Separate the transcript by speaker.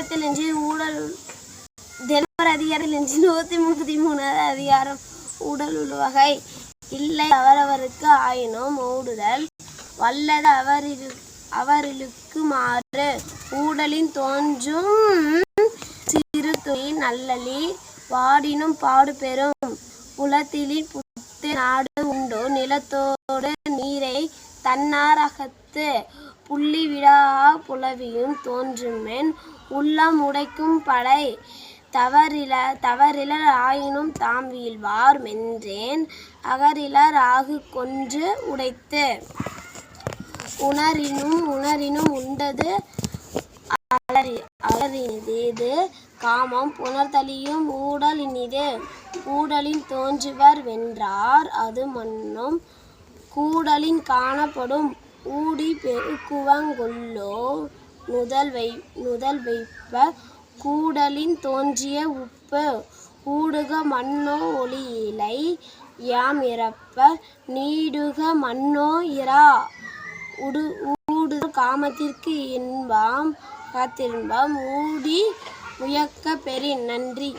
Speaker 1: ஊடல் தினமர் அதிகாரம் 133 அதிகாரம் ஊடல் உள்வகை இல்லை அவரவருக்கு ஆயினும் ஊடுதல் வல்லது அவரிலுக்கு மாறு ஊடலின் தோன்றும் சிறு துணி நல்லலி வாடினும் பாடு பெறும் புலத்திலின் புத்து நாடு உண்டோ நிலத்தோடு நீரை தன்னார் அகத்து புள்ளி விடா புலவியும் தோன்றுமென் உள்ளம் உடைக்கும் படை தவறிலர் ஆயினும் தாம் வீழ்வார் மென்றேன் அகரிலர் ஆகு கொன்று உடைத்து உணரினும் உண்டது அலரினிது காமம் புணர்தலியும் ஊடல் இனிது ஊடலின் தோன்றுவர் வென்றார் அது மன்னும் கூடலின் காணப்படும் ஊடி பெருக்குவங்கொல்லோ நுதல் வைப்ப கூடலின் தோன்றிய உப்பு ஊடுக மன்னோ ஒளியிலை யாம் இறப்ப நீடுக மன்னோ இரா ஊடுக காமத்திற்கு இன்பம் காத்திருன்பம் ஊடி உயக்க பெறின். நன்றி.